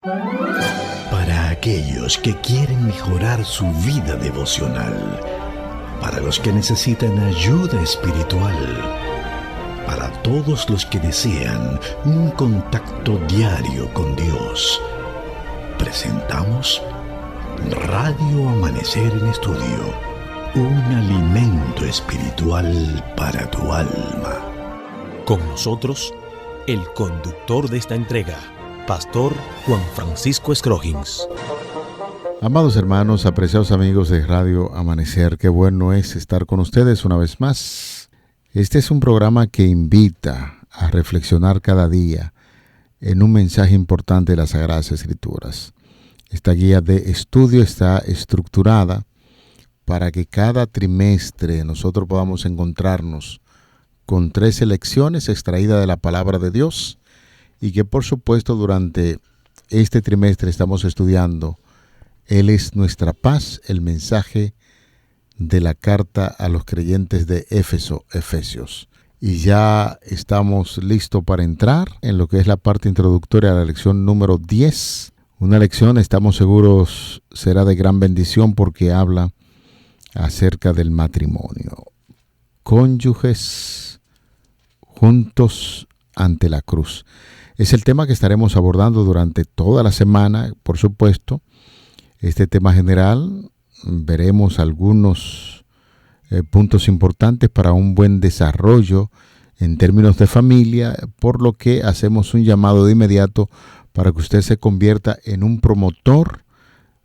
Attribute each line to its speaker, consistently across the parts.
Speaker 1: Para aquellos que quieren mejorar su vida devocional, para los que necesitan ayuda espiritual, para todos los que desean un contacto diario con Dios, presentamos Radio Amanecer en Estudio, un alimento espiritual para tu alma.
Speaker 2: Con nosotros, el conductor de esta entrega, Pastor Juan Francisco Scroggins.
Speaker 3: Amados hermanos, apreciados amigos de Radio Amanecer, qué bueno es estar con ustedes una vez más. Este es un programa que invita a reflexionar cada día en un mensaje importante de las Sagradas Escrituras. Esta guía de estudio está estructurada para que cada trimestre nosotros podamos encontrarnos con 3 lecciones extraídas de la Palabra de Dios y que por supuesto durante este trimestre estamos estudiando Él es nuestra paz, el mensaje de la carta a los creyentes de Éfeso, Efesios. Y ya estamos listos para entrar en lo que es la parte introductoria a la lección número 10. Una lección, estamos seguros, será de gran bendición porque habla acerca del matrimonio. Cónyuges juntos ante la cruz. Es el tema que estaremos abordando durante toda la semana, por supuesto. Este tema general, veremos algunos puntos importantes para un buen desarrollo en términos de familia, por lo que hacemos un llamado de inmediato para que usted se convierta en un promotor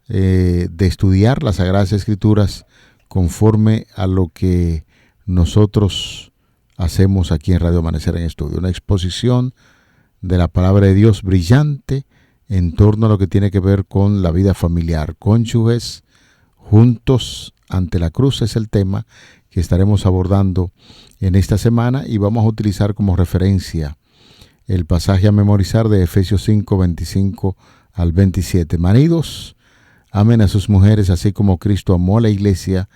Speaker 3: de estudiar las Sagradas Escrituras conforme a lo que nosotros hacemos aquí en Radio Amanecer en Estudio. Una exposición de la Palabra de Dios brillante en torno a lo que tiene que ver con la vida familiar. Cónyuges juntos ante la cruz es el tema que estaremos abordando en esta semana y vamos a utilizar como referencia el pasaje a memorizar de Efesios 5, 25 al 27. Maridos, amen a sus mujeres así como Cristo amó a la iglesia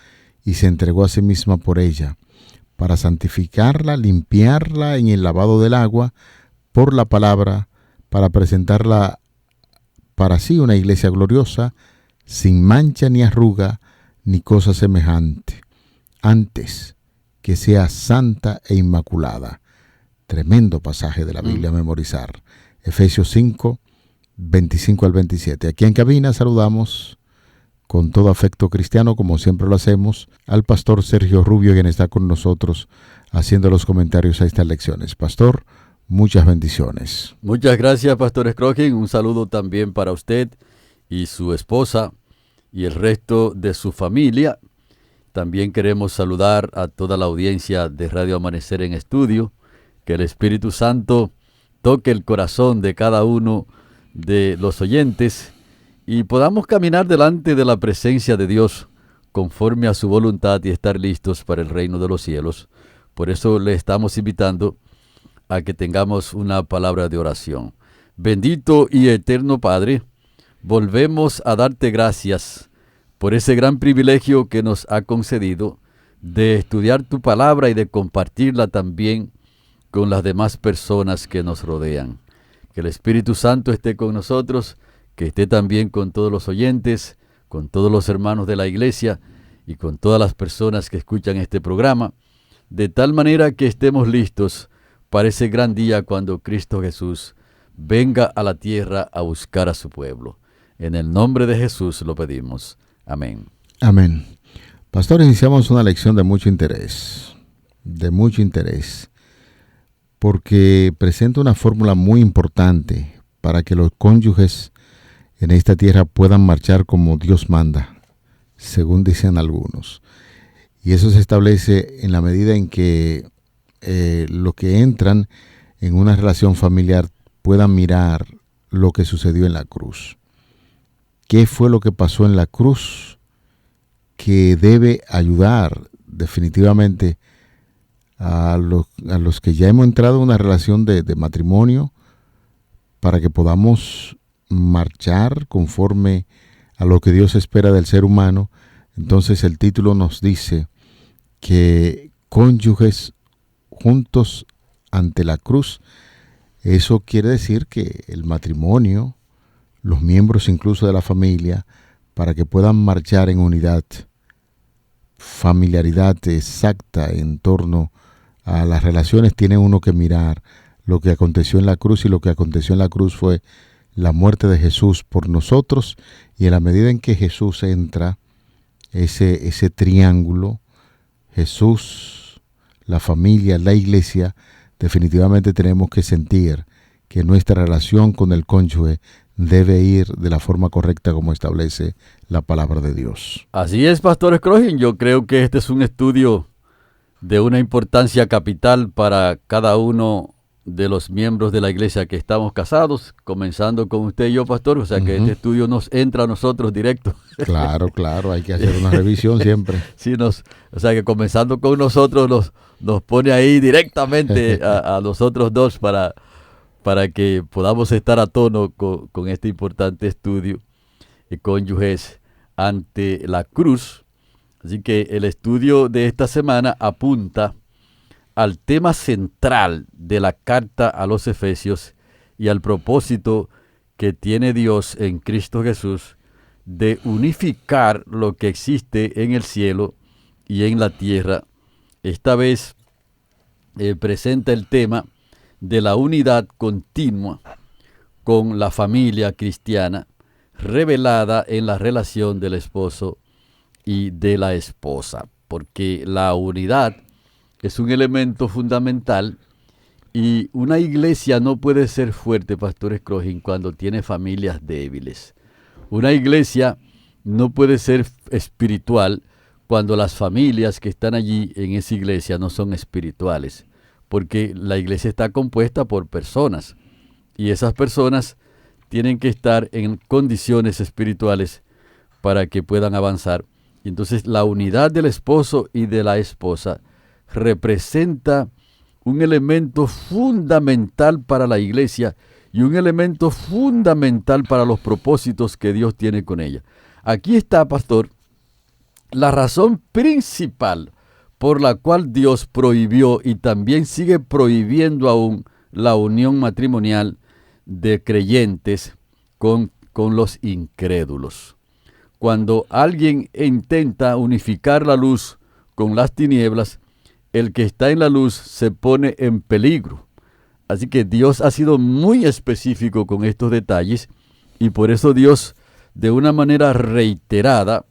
Speaker 3: y se entregó a sí misma por ella, para santificarla, limpiarla en el lavado del agua por la palabra, para presentarla para sí una iglesia gloriosa, sin mancha ni arruga, ni cosa semejante, antes que sea santa e inmaculada. Tremendo pasaje de la Biblia a memorizar. Efesios 5, 25 al 27. Aquí en cabina saludamos con todo afecto cristiano, como siempre lo hacemos, al pastor Sergio Rubio, quien está con nosotros haciendo los comentarios a estas lecciones. Pastor, muchas bendiciones.
Speaker 4: Muchas gracias, Pastor Scroggins. Un saludo también para usted y su esposa y el resto de su familia. También queremos saludar a toda la audiencia de Radio Amanecer en Estudio. Que el Espíritu Santo toque el corazón de cada uno de los oyentes y podamos caminar delante de la presencia de Dios conforme a su voluntad y estar listos para el reino de los cielos. Por eso le estamos invitando a que tengamos una palabra de oración. Bendito y eterno Padre, volvemos a darte gracias por ese gran privilegio que nos ha concedido de estudiar tu palabra y de compartirla también con las demás personas que nos rodean. Que el Espíritu Santo esté con nosotros, que esté también con todos los oyentes, con todos los hermanos de la iglesia y con todas las personas que escuchan este programa, de tal manera que estemos listos para ese gran día cuando Cristo Jesús venga a la tierra a buscar a su pueblo. En el nombre de Jesús lo pedimos. Amén.
Speaker 3: Amén. Pastor, iniciamos una lección de mucho interés, porque presenta una fórmula muy importante para que los cónyuges en esta tierra puedan marchar como Dios manda, según dicen algunos. Y eso se establece en la medida en que los que entran en una relación familiar puedan mirar lo que sucedió en la cruz. ¿Qué fue lo que pasó en la cruz que debe ayudar definitivamente a los que ya hemos entrado en una relación de matrimonio para que podamos marchar conforme a lo que Dios espera del ser humano? Entonces el título nos dice que cónyuges juntos ante la cruz. Eso quiere decir que el matrimonio los miembros incluso de la familia, para que puedan marchar en unidad, familiaridad exacta en torno a las relaciones. Tiene uno que mirar lo que aconteció en la cruz, y lo que aconteció en la cruz fue la muerte de Jesús por nosotros, y en la medida en que Jesús entra, ese triángulo, Jesús, la familia, la iglesia, definitivamente tenemos que sentir que nuestra relación con el cónyuge debe ir de la forma correcta como establece la palabra de Dios.
Speaker 4: Así es, Pastor Scrogin. Yo creo que este es un estudio de una importancia capital para cada uno de los miembros de la iglesia que estamos casados, comenzando con usted y yo, pastor. O sea que este estudio nos entra a nosotros directo.
Speaker 3: Claro, hay que hacer una revisión siempre.
Speaker 4: Sí, o sea que comenzando con nosotros nos pone ahí directamente a nosotros dos para que podamos estar a tono con este importante estudio de cónyuges ante la cruz. Así que el estudio de esta semana apunta al tema central de la carta a los Efesios y al propósito que tiene Dios en Cristo Jesús de unificar lo que existe en el cielo y en la tierra. Esta vez presenta el tema de la unidad continua con la familia cristiana, revelada en la relación del esposo y de la esposa, porque la unidad es un elemento fundamental, y una iglesia no puede ser fuerte, Pastor Scrogin, cuando tiene familias débiles. Una iglesia no puede ser espiritual cuando las familias que están allí en esa iglesia no son espirituales, porque la iglesia está compuesta por personas, y esas personas tienen que estar en condiciones espirituales para que puedan avanzar. Y entonces la unidad del esposo y de la esposa representa un elemento fundamental para la iglesia y un elemento fundamental para los propósitos que Dios tiene con ella. Aquí está, pastor, la razón principal por la cual Dios prohibió y también sigue prohibiendo aún la unión matrimonial de creyentes con los incrédulos. Cuando alguien intenta unificar la luz con las tinieblas, el que está en la luz se pone en peligro. Así que Dios ha sido muy específico con estos detalles, y por eso Dios, de una manera reiterada,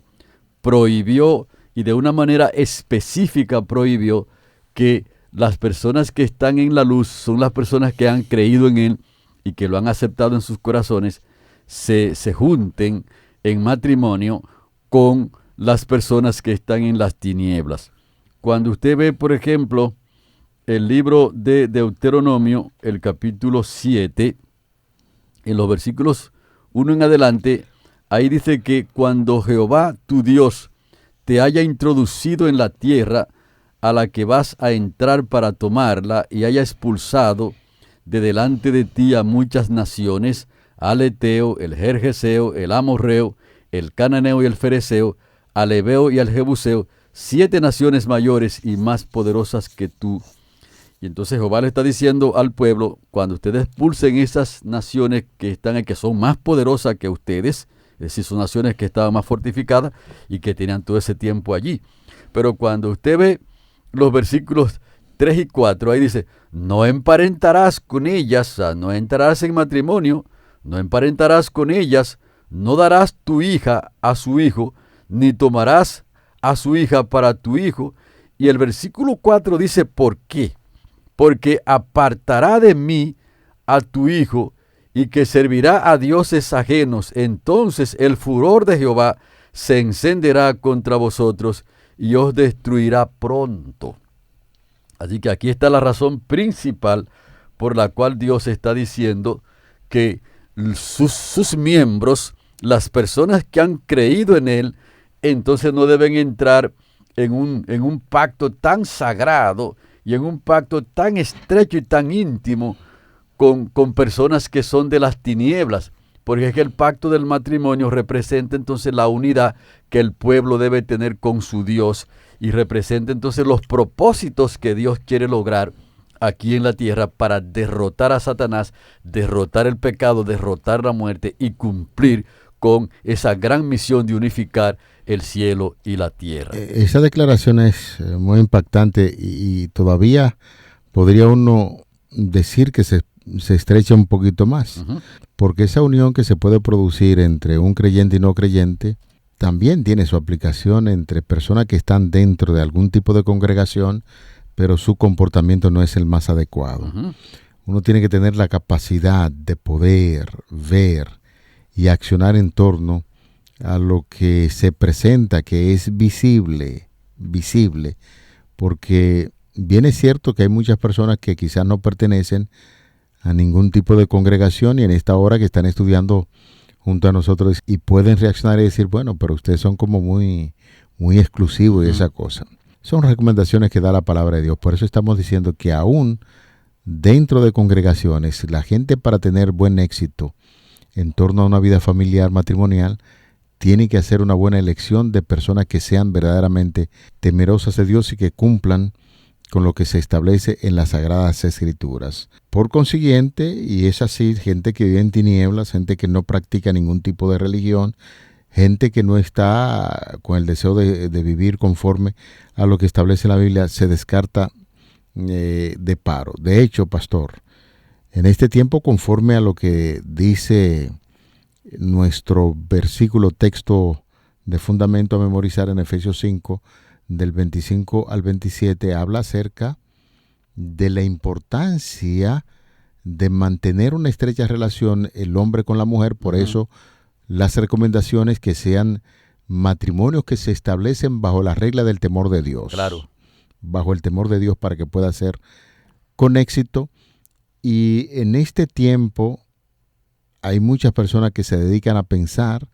Speaker 4: prohibió, y de una manera específica prohibió, que las personas que están en la luz son las personas que han creído en Él y que lo han aceptado en sus corazones, se junten en matrimonio con las personas que están en las tinieblas. Cuando usted ve, por ejemplo, el libro de Deuteronomio, el capítulo 7, en los versículos 1 en adelante, ahí dice que cuando Jehová tu Dios te haya introducido en la tierra a la que vas a entrar para tomarla, y haya expulsado de delante de ti a muchas naciones, al Eteo, el Gergeseo, el Amorreo, el Cananeo y el Fereceo, al Heveo y al Jebuseo, 7 naciones mayores y más poderosas que tú. Y entonces Jehová le está diciendo al pueblo, cuando ustedes expulsen esas naciones que están aquí, que son más poderosas que ustedes, es decir, son naciones que estaban más fortificadas y que tenían todo ese tiempo allí. Pero cuando usted ve los versículos 3 y 4, ahí dice, no emparentarás con ellas, o sea, no entrarás en matrimonio, no emparentarás con ellas, no darás tu hija a su hijo, ni tomarás a su hija para tu hijo. Y el versículo 4 dice, ¿por qué? Porque apartará de mí a tu hijo, y que servirá a dioses ajenos. Entonces el furor de Jehová se encenderá contra vosotros, y os destruirá pronto. Así que aquí está la razón principal por la cual Dios está diciendo que sus miembros, las personas que han creído en Él, entonces no deben entrar en un pacto tan sagrado y en un pacto tan estrecho y tan íntimo con personas que son de las tinieblas, porque es que el pacto del matrimonio representa entonces la unidad que el pueblo debe tener con su Dios, y representa entonces los propósitos que Dios quiere lograr aquí en la tierra para derrotar a Satanás, derrotar el pecado, derrotar la muerte y cumplir con esa gran misión de unificar el cielo y la tierra.
Speaker 3: Esa declaración es muy impactante y todavía podría uno decir que se estrecha un poquito más, porque esa unión que se puede producir entre un creyente y no creyente también tiene su aplicación entre personas que están dentro de algún tipo de congregación, pero su comportamiento no es el más adecuado. Uno tiene que tener la capacidad de poder ver y accionar en torno a lo que se presenta, que es visible, porque bien es cierto que hay muchas personas que quizás no pertenecen a ningún tipo de congregación y en esta hora que están estudiando junto a nosotros y pueden reaccionar y decir, bueno, pero ustedes son como muy exclusivos y esa cosa. Son recomendaciones que da la palabra de Dios. Por eso estamos diciendo que aún dentro de congregaciones, la gente para tener buen éxito en torno a una vida familiar, matrimonial, tiene que hacer una buena elección de personas que sean verdaderamente temerosas de Dios y que cumplan con lo que se establece en las Sagradas Escrituras. Por consiguiente, y es así, gente que vive en tinieblas, gente que no practica ningún tipo de religión, gente que no está con el deseo de vivir conforme a lo que establece la Biblia, se descarta de paro. De hecho, pastor, en este tiempo, conforme a lo que dice nuestro versículo texto de fundamento a memorizar en Efesios 5, del 25 al 27, habla acerca de la importancia de mantener una estrecha relación el hombre con la mujer. Por eso las recomendaciones que sean matrimonios que se establecen bajo la regla del temor de Dios.
Speaker 4: Claro.
Speaker 3: Bajo el temor de Dios para que pueda ser con éxito. Y en este tiempo hay muchas personas que se dedican a pensar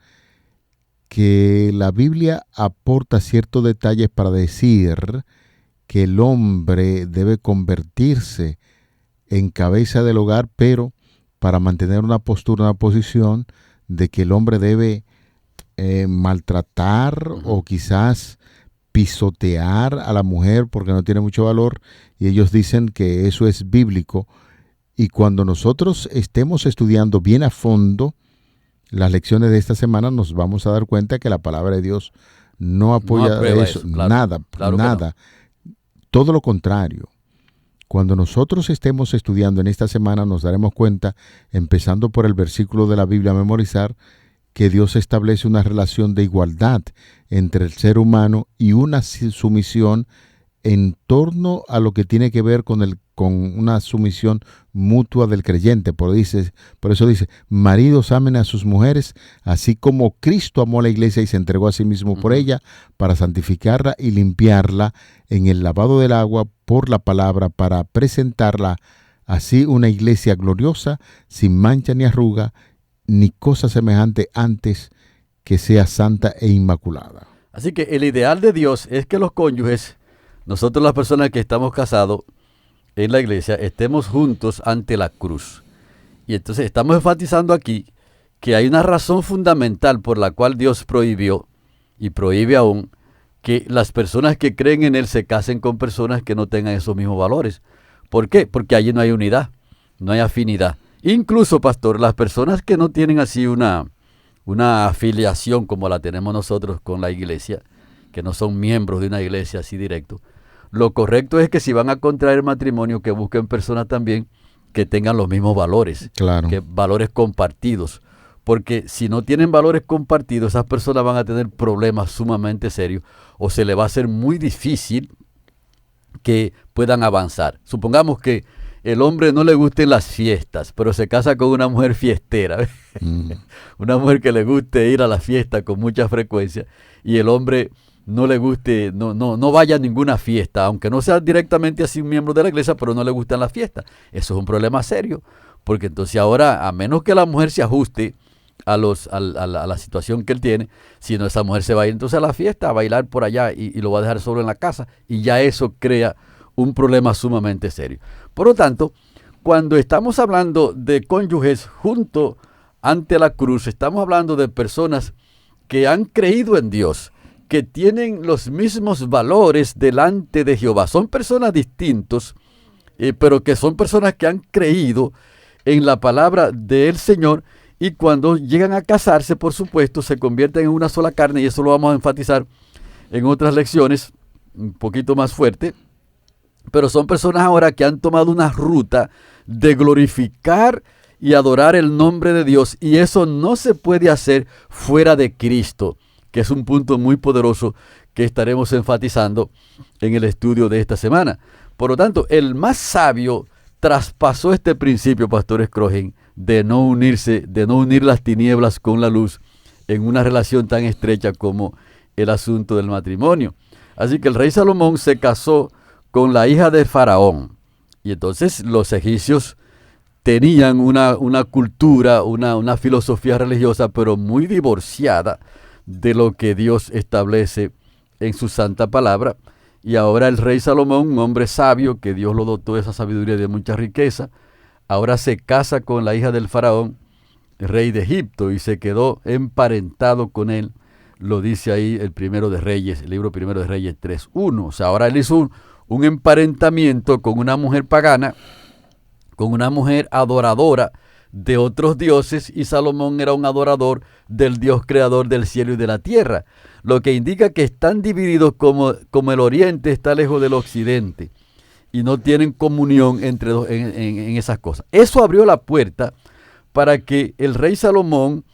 Speaker 3: que la Biblia aporta ciertos detalles para decir que el hombre debe convertirse en cabeza del hogar, pero para mantener una postura, una posición de que el hombre debe maltratar o quizás pisotear a la mujer porque no tiene mucho valor, y ellos dicen que eso es bíblico. Y cuando nosotros estemos estudiando bien a fondo las lecciones de esta semana, nos vamos a dar cuenta que la palabra de Dios no apoya eso, claro, nada. No. Todo lo contrario. Cuando nosotros estemos estudiando en esta semana, nos daremos cuenta, empezando por el versículo de la Biblia a memorizar, que Dios establece una relación de igualdad entre el ser humano y una sumisión en torno a lo que tiene que ver con una sumisión mutua del creyente. Por eso dice, maridos amen a sus mujeres, así como Cristo amó a la iglesia y se entregó a sí mismo por ella, para santificarla y limpiarla en el lavado del agua por la palabra, para presentarla así una iglesia gloriosa, sin mancha ni arruga, ni cosa semejante, antes que sea santa e inmaculada.
Speaker 4: Así que el ideal de Dios es que los cónyuges, nosotros las personas que estamos casados en la iglesia, estemos juntos ante la cruz. Y entonces estamos enfatizando aquí que hay una razón fundamental por la cual Dios prohibió y prohíbe aún que las personas que creen en Él se casen con personas que no tengan esos mismos valores. ¿Por qué? Porque allí no hay unidad, no hay afinidad. Incluso, pastor, las personas que no tienen así una afiliación como la tenemos nosotros con la iglesia, que no son miembros de una iglesia así directo, lo correcto es que si van a contraer matrimonio, que busquen personas también que tengan los mismos valores,
Speaker 3: claro,
Speaker 4: que valores compartidos. Porque si no tienen valores compartidos, esas personas van a tener problemas sumamente serios o se les va a hacer muy difícil que puedan avanzar. Supongamos que el hombre no le gusten las fiestas, pero se casa con una mujer fiestera, una mujer que le guste ir a la fiesta con mucha frecuencia, y el hombre no le guste, no vaya a ninguna fiesta, aunque no sea directamente así un miembro de la iglesia, pero no le gustan las fiestas. Eso es un problema serio, porque entonces ahora, a menos que la mujer se ajuste a la situación que él tiene, si no, esa mujer se va a ir entonces a la fiesta, a bailar por allá y lo va a dejar solo en la casa, y ya eso crea un problema sumamente serio. Por lo tanto, cuando estamos hablando de cónyuges junto ante la cruz, estamos hablando de personas que han creído en Dios, que tienen los mismos valores delante de Jehová. Son personas distintos, pero que son personas que han creído en la palabra del Señor, y cuando llegan a casarse, por supuesto, se convierten en una sola carne, y eso lo vamos a enfatizar en otras lecciones, un poquito más fuerte. Pero son personas ahora que han tomado una ruta de glorificar y adorar el nombre de Dios, y eso no se puede hacer fuera de Cristo, que es un punto muy poderoso que estaremos enfatizando en el estudio de esta semana. Por lo tanto, el más sabio traspasó este principio, Pastor Scroggin, de no unir las tinieblas con la luz en una relación tan estrecha como el asunto del matrimonio. Así que el rey Salomón se casó con la hija de Faraón. Y entonces los egipcios tenían una cultura, una filosofía religiosa, pero muy divorciada de lo que Dios establece en su santa palabra. Y ahora el rey Salomón, un hombre sabio, que Dios lo dotó de esa sabiduría y de mucha riqueza, ahora se casa con la hija del Faraón, rey de Egipto, y se quedó emparentado con él. Lo dice ahí el Primero de Reyes, el libro Primero de Reyes 3:1. O sea, ahora él hizo un emparentamiento con una mujer pagana, con una mujer adoradora de otros dioses, y Salomón era un adorador del Dios creador del cielo y de la tierra, lo que indica que están divididos como el oriente está lejos del occidente, y no tienen comunión entre dos en esas cosas. Eso abrió la puerta para que el rey Salomón,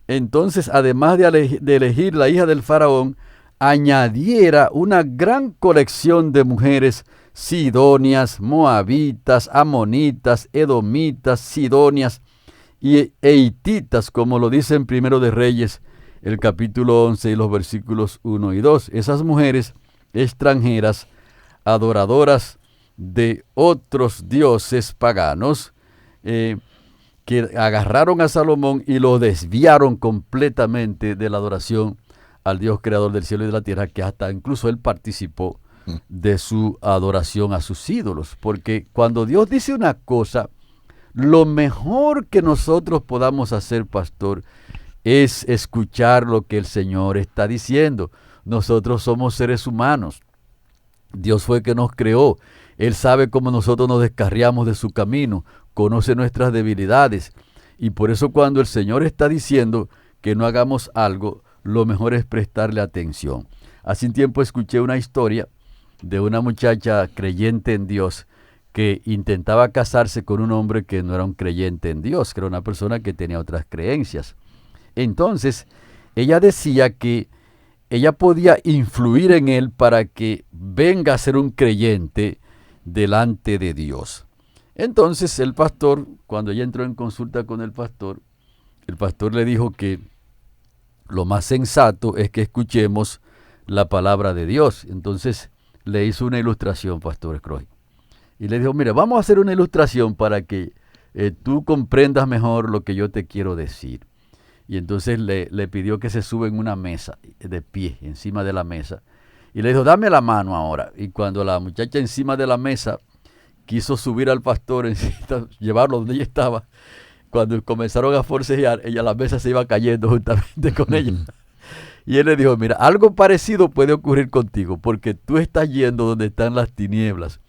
Speaker 4: entonces, además de elegir la hija del Faraón, añadiera una gran colección de mujeres sidonias, moabitas, amonitas, edomitas, sidonias e hititas, como lo dice en Primero de Reyes, el capítulo 11 y los versículos 1 y 2. Esas mujeres extranjeras, adoradoras de otros dioses paganos, que agarraron a Salomón y lo desviaron completamente de la adoración al Dios creador del cielo y de la tierra, que hasta incluso él participó de su adoración a sus ídolos. Porque cuando Dios dice una cosa, lo mejor que nosotros podamos hacer, pastor, es escuchar lo que el Señor está diciendo. Nosotros somos seres humanos. Dios fue que nos creó. Él sabe cómo nosotros nos descarriamos de su camino, conoce nuestras debilidades, y por eso cuando el Señor está diciendo que no hagamos algo, lo mejor es prestarle atención. Hace un tiempo escuché una historia de una muchacha creyente en Dios que intentaba casarse con un hombre que no era un creyente en Dios, que era una persona que tenía otras creencias. Entonces, ella decía que ella podía influir en él para que venga a ser un creyente delante de Dios. Entonces el pastor, cuando ella entró en consulta con el pastor le dijo que lo más sensato es que escuchemos la palabra de Dios. Entonces le hizo una ilustración, Pastor Scroggin, y le dijo: mire, vamos a hacer una ilustración para que tú comprendas mejor lo que yo te quiero decir. Y entonces le pidió que se suba en una mesa, de pie, encima de la mesa, y le dijo: dame la mano ahora. Y cuando la muchacha encima de la mesa quiso subir al pastor, llevarlo donde ella estaba, cuando comenzaron a forcejear, la mesa se iba cayendo juntamente con ella. Y él le dijo: mira, algo parecido puede ocurrir contigo, porque tú estás yendo donde están las tinieblas.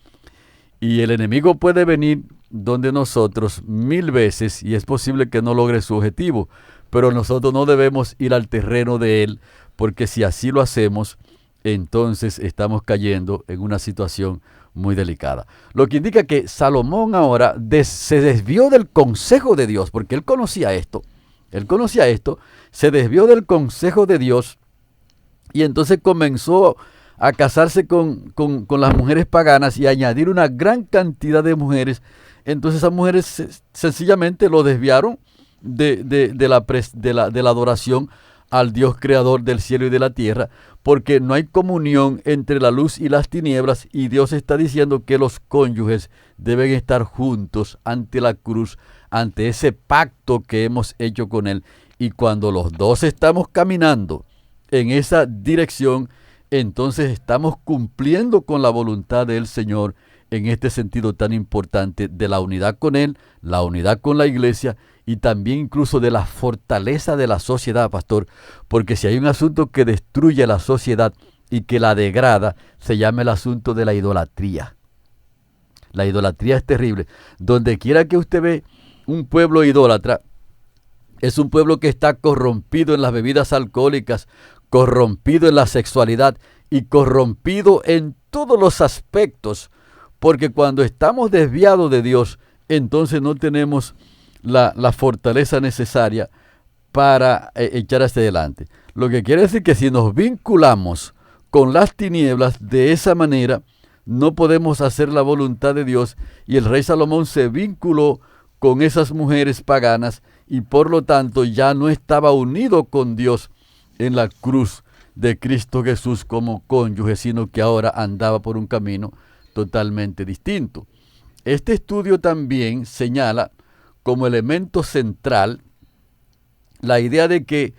Speaker 4: Y el enemigo puede venir donde nosotros 1000 veces, y es posible que no logre su objetivo, pero nosotros no debemos ir al terreno de él, porque si así lo hacemos, entonces estamos cayendo en una situación muy delicada. Lo que indica que Salomón ahora se desvió del consejo de Dios, porque él conocía esto, se desvió del consejo de Dios, y entonces comenzó a casarse con las mujeres paganas y a añadir una gran cantidad de mujeres. Entonces esas mujeres sencillamente lo desviaron de la adoración al Dios creador del cielo y de la tierra, porque no hay comunión entre la luz y las tinieblas, y Dios está diciendo que los cónyuges deben estar juntos ante la cruz, ante ese pacto que hemos hecho con Él. Y cuando los dos estamos caminando en esa dirección, entonces estamos cumpliendo con la voluntad del Señor en este sentido tan importante de la unidad con Él, la unidad con la iglesia, y también incluso de la fortaleza de la sociedad, pastor, porque si hay un asunto que destruye la sociedad y que la degrada, se llama el asunto de la idolatría. La idolatría es terrible. Donde quiera que usted ve un pueblo idólatra, es un pueblo que está corrompido en las bebidas alcohólicas, corrompido en la sexualidad y corrompido en todos los aspectos. Porque cuando estamos desviados de Dios, entonces no tenemos la fortaleza necesaria para echar hacia adelante. Lo que quiere decir que si nos vinculamos con las tinieblas de esa manera, no podemos hacer la voluntad de Dios. Y el rey Salomón se vinculó con esas mujeres paganas y por lo tanto ya no estaba unido con Dios en la cruz de Cristo Jesús como cónyuge, sino que ahora andaba por un camino totalmente distinto. Este estudio también señala como elemento central la idea de que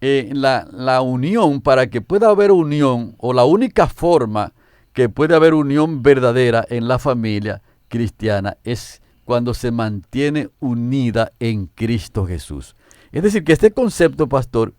Speaker 4: la unión, para que pueda haber unión, o la única forma que puede haber unión verdadera en la familia cristiana es cuando se mantiene unida en Cristo Jesús. Es decir, que este concepto, pastor,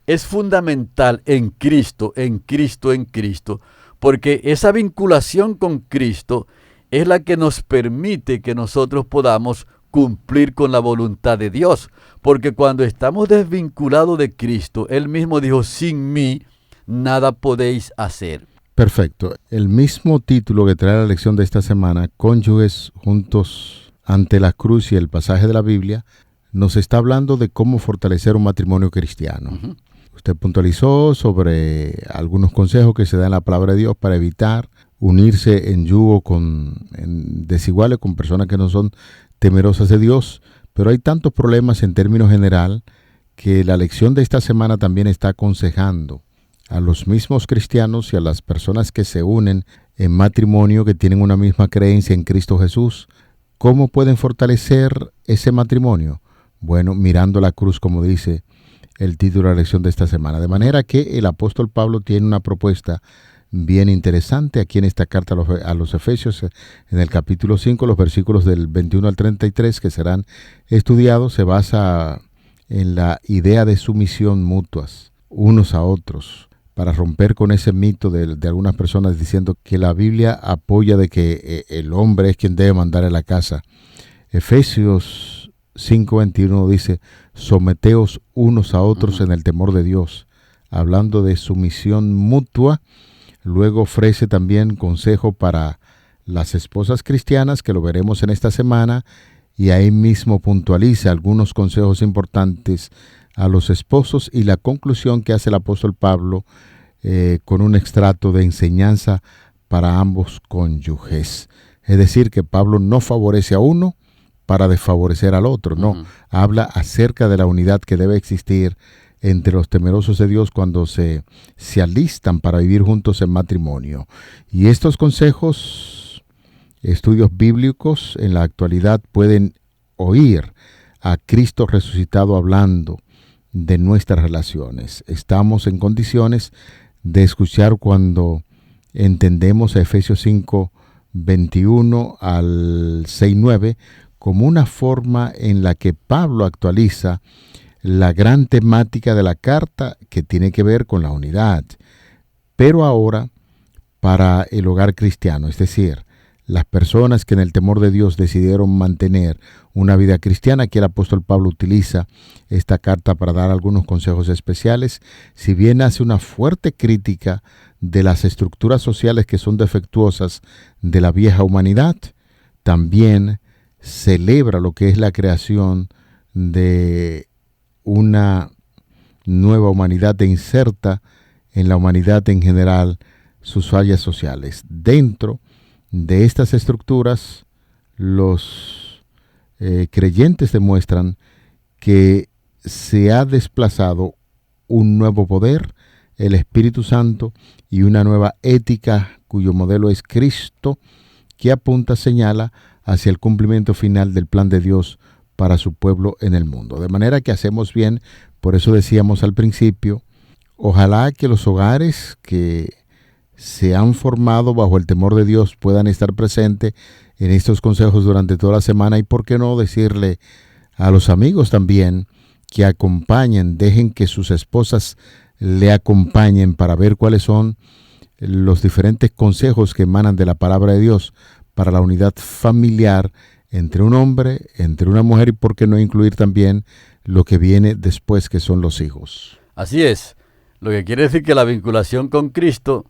Speaker 4: es fundamental en Cristo, en Cristo, en Cristo, porque esa vinculación con Cristo es la que nos permite que nosotros podamos cumplir con la voluntad de Dios. Porque cuando estamos desvinculados de Cristo, Él mismo dijo, sin mí, nada podéis hacer.
Speaker 3: Perfecto. El mismo título que trae la lección de esta semana, Cónyuges juntos ante la cruz, y el pasaje de la Biblia, nos está hablando de cómo fortalecer un matrimonio cristiano.
Speaker 4: Uh-huh.
Speaker 3: Usted puntualizó sobre algunos consejos que se dan en la palabra de Dios para evitar unirse en yugo en desiguales con personas que no son temerosas de Dios. Pero hay tantos problemas en términos general que la lección de esta semana también está aconsejando a los mismos cristianos y a las personas que se unen en matrimonio, que tienen una misma creencia en Cristo Jesús. ¿Cómo pueden fortalecer ese matrimonio? Bueno, mirando la cruz, como dice el título de la lección de esta semana. De manera que el apóstol Pablo tiene una propuesta bien interesante aquí en esta carta a los Efesios, en el capítulo 5, los versículos del 21 al 33 que serán estudiados. Se basa en la idea de sumisión mutuas unos a otros, para romper con ese mito de algunas personas diciendo que la Biblia apoya de que el hombre es quien debe mandar en la casa. Efesios 5:21 dice, someteos unos a otros en el temor de Dios, hablando de sumisión mutua. Luego ofrece también consejo para las esposas cristianas, que lo veremos en esta semana, y ahí mismo puntualiza algunos consejos importantes a los esposos, y la conclusión que hace el apóstol Pablo con un extracto de enseñanza para ambos cónyuges. Es decir, que Pablo no favorece a uno para desfavorecer al otro, no. Habla acerca de la unidad que debe existir entre los temerosos de Dios cuando se alistan para vivir juntos en matrimonio. Y estos consejos, estudios bíblicos en la actualidad pueden oír a Cristo resucitado hablando de nuestras relaciones. Estamos en condiciones de escuchar cuando entendemos a Efesios 5:21 al 6:9 como una forma en la que Pablo actualiza la gran temática de la carta, que tiene que ver con la unidad, pero ahora para el hogar cristiano, es decir, las personas que en el temor de Dios decidieron mantener una vida cristiana. Aquí el apóstol Pablo utiliza esta carta para dar algunos consejos especiales. Si bien hace una fuerte crítica de las estructuras sociales que son defectuosas de la vieja humanidad, también celebra lo que es la creación de una nueva humanidad e inserta en la humanidad en general sus fallas sociales. Dentro de estas estructuras, los creyentes demuestran que se ha desplazado un nuevo poder, el Espíritu Santo, y una nueva ética cuyo modelo es Cristo, que señala hacia el cumplimiento final del plan de Dios para su pueblo en el mundo. De manera que hacemos bien, por eso decíamos al principio, ojalá que los hogares que se han formado bajo el temor de Dios puedan estar presentes en estos consejos durante toda la semana, y por qué no decirle a los amigos también que acompañen, dejen que sus esposas le acompañen para ver cuáles son los diferentes consejos que emanan de la palabra de Dios para la unidad familiar entre un hombre, entre una mujer y por qué no incluir también lo que viene después, que son los hijos.
Speaker 4: Así es, lo que quiere decir que la vinculación con Cristo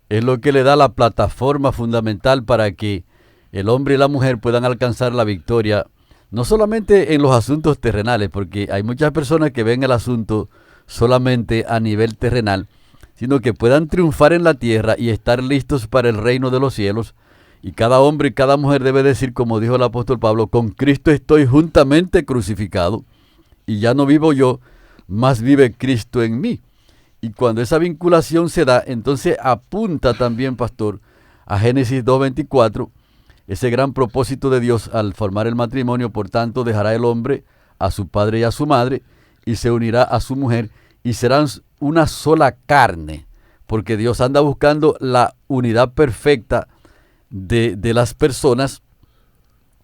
Speaker 4: es lo que le da la plataforma fundamental para que el hombre y la mujer puedan alcanzar la victoria, no solamente en los asuntos terrenales, porque hay muchas personas que ven el asunto solamente a nivel terrenal, sino que puedan triunfar en la tierra y estar listos para el reino de los cielos. Y cada hombre y cada mujer debe decir, como dijo el apóstol Pablo, con Cristo estoy juntamente crucificado, y ya no vivo yo, mas vive Cristo en mí. Y cuando esa vinculación se da, entonces apunta también, pastor, a Génesis 2:24, ese gran propósito de Dios al formar el matrimonio. Por tanto, dejará el hombre a su padre y a su madre, y se unirá a su mujer, y serán una sola carne, porque Dios anda buscando la unidad perfecta de las personas,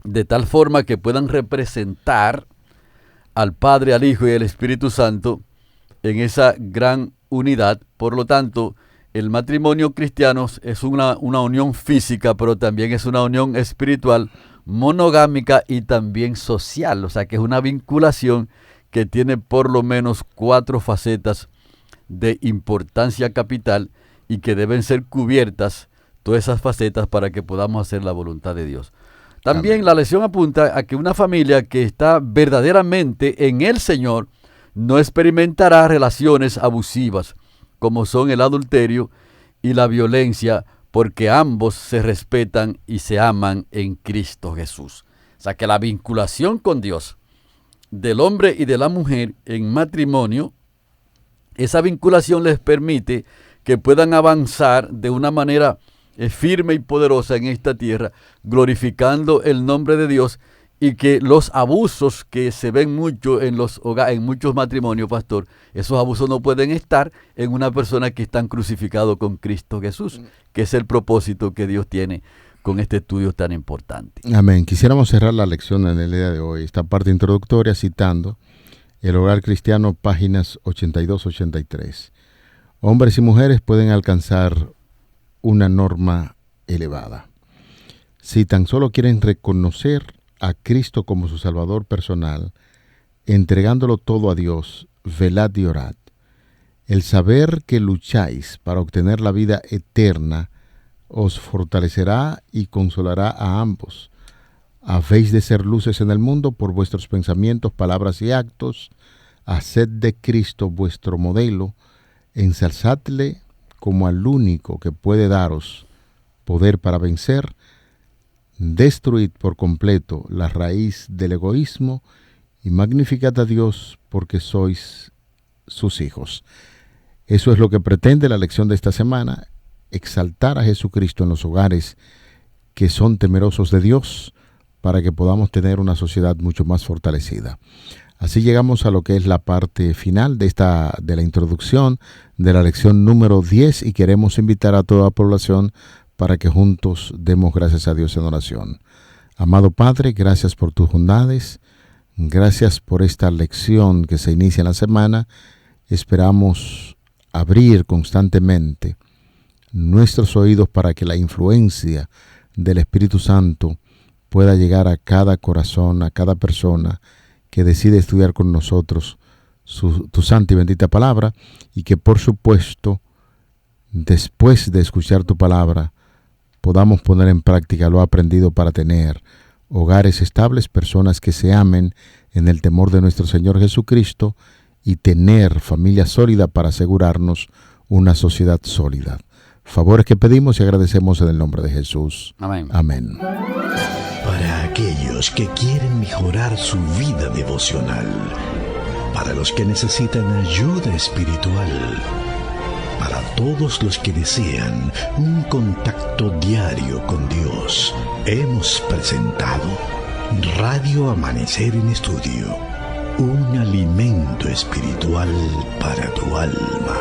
Speaker 4: de tal forma que puedan representar al Padre, al Hijo y al Espíritu Santo en esa gran unidad. Por lo tanto, el matrimonio cristiano es una unión física, pero también es una unión espiritual, monogámica y también social. O sea que es una vinculación que tiene por lo menos 4 facetas de importancia capital y que deben ser cubiertas todas esas facetas para que podamos hacer la voluntad de Dios. También Amén. La lección apunta a que una familia que está verdaderamente en el Señor no experimentará relaciones abusivas, como son el adulterio y la violencia, porque ambos se respetan y se aman en Cristo Jesús. O sea que la vinculación con Dios del hombre y de la mujer en matrimonio, esa vinculación les permite que puedan avanzar de una manera firme y poderosa en esta tierra, glorificando el nombre de Dios, y que los abusos que se ven mucho en los hogares, en muchos matrimonios, pastor, esos abusos no pueden estar en una persona que está crucificado con Cristo Jesús, que es el propósito que Dios tiene con este estudio tan importante.
Speaker 3: Amén. Quisiéramos cerrar la lección en el día de hoy, esta parte introductoria, citando El Hogar Cristiano, páginas 82-83. Hombres y mujeres pueden alcanzar una norma elevada. Si tan solo quieren reconocer a Cristo como su Salvador personal, entregándolo todo a Dios, velad y orad. El saber que lucháis para obtener la vida eterna os fortalecerá y consolará a ambos. Habéis de ser luces en el mundo por vuestros pensamientos, palabras y actos. Haced de Cristo vuestro modelo, ensalzadle como al único que puede daros poder para vencer. Destruid por completo la raíz del egoísmo y magnificad a Dios porque sois sus hijos. Eso es lo que pretende la lección de esta semana, exaltar a Jesucristo en los hogares que son temerosos de Dios, para que podamos tener una sociedad mucho más fortalecida. Así llegamos a lo que es la parte final de la introducción de la lección número 10, y queremos invitar a toda la población para que juntos demos gracias a Dios en oración. Amado Padre, gracias por tus bondades, gracias por esta lección que se inicia en la semana. Esperamos abrir constantemente nuestros oídos para que la influencia del Espíritu Santo pueda llegar a cada corazón, a cada persona que decide estudiar con nosotros tu santa y bendita palabra, y que por supuesto, después de escuchar tu palabra, podamos poner en práctica lo aprendido para tener hogares estables, personas que se amen en el temor de nuestro Señor Jesucristo, y tener familia sólida para asegurarnos una sociedad sólida. Favores que pedimos y agradecemos en el nombre de Jesús.
Speaker 4: Amén.
Speaker 3: Amén.
Speaker 1: Para aquellos que quieren mejorar su vida devocional, para los que necesitan ayuda espiritual, para todos los que desean un contacto diario con Dios, hemos presentado Radio Amanecer en Estudio, un alimento espiritual para tu alma.